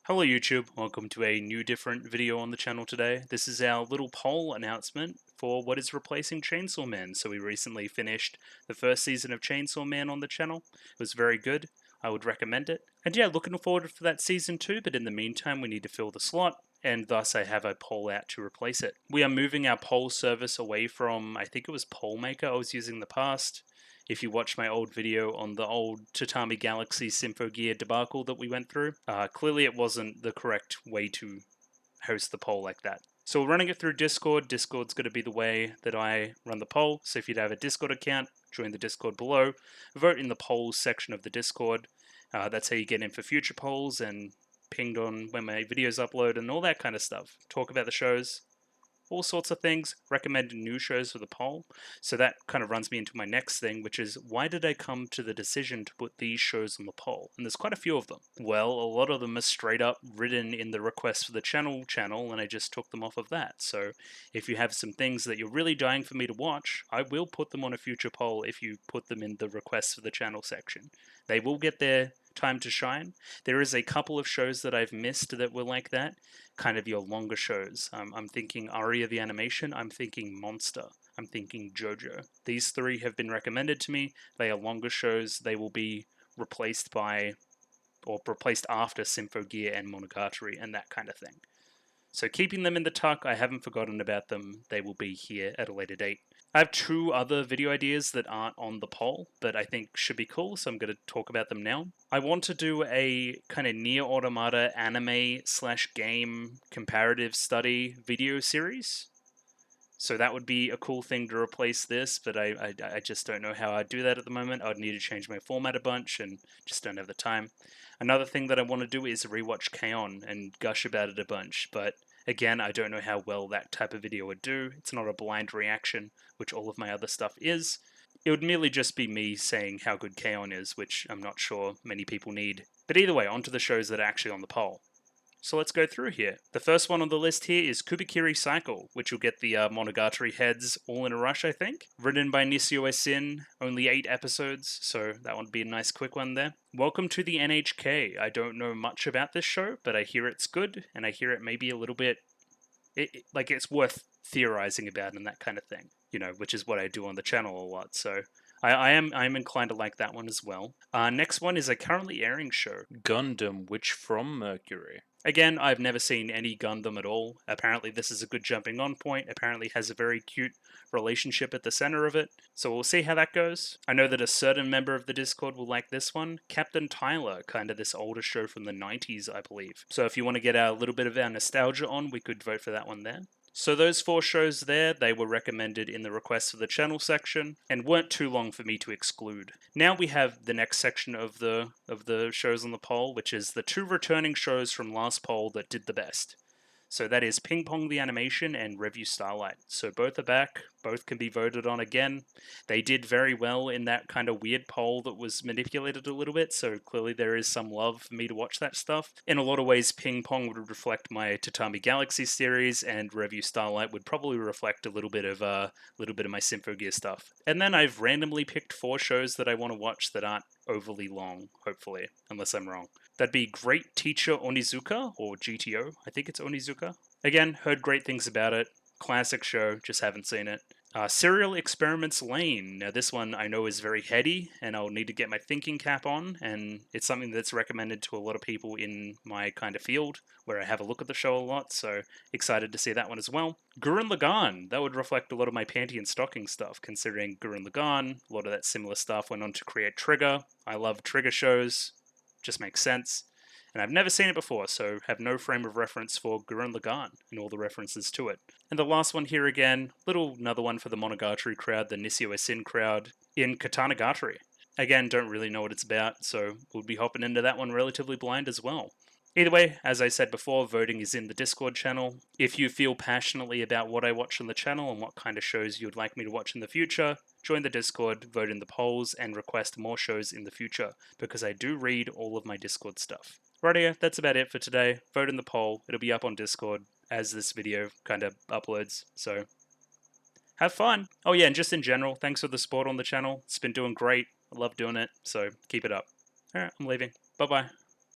Hello YouTube, welcome to a new different video on the channel today. This is our little poll announcement for what is replacing Chainsaw Man. So we recently finished the first season of Chainsaw Man on the channel. It was very good. I would recommend it. And yeah, looking forward for that season 2, but in the meantime we need to fill the slot, and thus I have a poll out to replace it. We are moving our poll service away from, I think it was Pollmaker I was using in the past. If you watch my old video on the old Tatami Galaxy Symphogear debacle that we went through, clearly it wasn't the correct way to host the poll like that. So we're running it through Discord. Discord's going to be the way that I run the poll. So if you'd have a Discord account, join the Discord below. Vote in the polls section of the Discord. That's how you get in for future polls and pinged on when my videos upload and all that kind of stuff. Talk about the shows, all sorts of things, recommend new shows for the poll. So that kind of runs me into my next thing, which is why did I come to the decision to put these shows on the poll? And there's quite a few of them. Well, a lot of them are straight up written in the request for the channel, and I just took them off of that. So if you have some things that you're really dying for me to watch, I will put them on a future poll if you put them in the request for the channel section. They will get their time to shine. There is a couple of shows that I've missed that were like that, kind of your longer shows. I'm thinking Aria the Animation, I'm thinking Monster, I'm thinking JoJo. These three have been recommended to me. They are longer shows. They will be replaced by, or replaced after Symphogear and Monogatari and that kind of thing. So keeping them in the tuck, I haven't forgotten about them. They will be here at a later date. I have two other video ideas that aren't on the poll, but I think should be cool, so I'm going to talk about them now. I want to do a kind of Nier Automata anime/game comparative study video series. So that would be a cool thing to replace this, but I just don't know how I'd do that at the moment. I'd need to change my format a bunch and just don't have the time. Another thing that I want to do is rewatch K-On! And gush about it a bunch, but again, I don't know how well that type of video would do. It's not a blind reaction, which all of my other stuff is. It would merely just be me saying how good K-On! Is, which I'm not sure many people need. But either way, onto the shows that are actually on the poll. So let's go through here. The first one on the list here is Kubikiri Cycle, which will get the Monogatari heads all in a rush, I think. Written by Nisio Sin, only 8 episodes, so that would be a nice quick one there. Welcome to the NHK. I don't know much about this show, but I hear it's good, and I hear it may be a little bit, like it's worth theorizing about and that kind of thing, you know, which is what I do on the channel a lot, so I'm inclined to like that one as well. Next one is a currently airing show, Gundam Witch from Mercury. Again, I've never seen any Gundam at all. Apparently this is a good jumping on point. Apparently has a very cute relationship at the center of it. So we'll see how that goes. I know that a certain member of the Discord will like this one. Captain Tyler, kind of this older show from the 90s, I believe. So if you want to get a little bit of our nostalgia on, we could vote for that one there. So those 4 shows there, they were recommended in the requests for the channel section, and weren't too long for me to exclude. Now we have the next section of the shows on the poll, which is the 2 returning shows from last poll that did the best. So that is Ping Pong the Animation and Revue Starlight. So both are back, both can be voted on again. They did very well in that kind of weird poll that was manipulated a little bit, so clearly there is some love for me to watch that stuff. In a lot of ways, Ping Pong would reflect my Tatami Galaxy series, and Revue Starlight would probably reflect a little bit of my Symphogear stuff. And then I've randomly picked 4 shows that I want to watch that aren't overly long, hopefully, unless I'm wrong. That'd be Great Teacher Onizuka, or GTO, I think it's Onizuka. Again, heard great things about it. Classic show, just haven't seen it. Serial Experiments Lane. Now this one I know is very heady, and I'll need to get my thinking cap on, and it's something that's recommended to a lot of people in my kind of field, where I have a look at the show a lot, so excited to see that one as well. Gurren Lagann. That would reflect a lot of my panty and stocking stuff, considering Gurren Lagann, a lot of that similar stuff went on to create Trigger. I love Trigger shows, just makes sense. And I've never seen it before, so have no frame of reference for Gurren Lagann and all the references to it. And the last one here again, another one for the Monogatari crowd, the Nisio Sin crowd, in Katanagatari. Again, don't really know what it's about, so we'll be hopping into that one relatively blind as well. Either way, as I said before, voting is in the Discord channel. If you feel passionately about what I watch on the channel and what kind of shows you'd like me to watch in the future, join the Discord, vote in the polls, and request more shows in the future, because I do read all of my Discord stuff. Rightio, that's about it for today. Vote in the poll. It'll be up on Discord as this video kind of uploads, so have fun. Oh yeah, and just in general, thanks for the support on the channel. It's been doing great. I love doing it, so keep it up. Alright, I'm leaving. Bye-bye.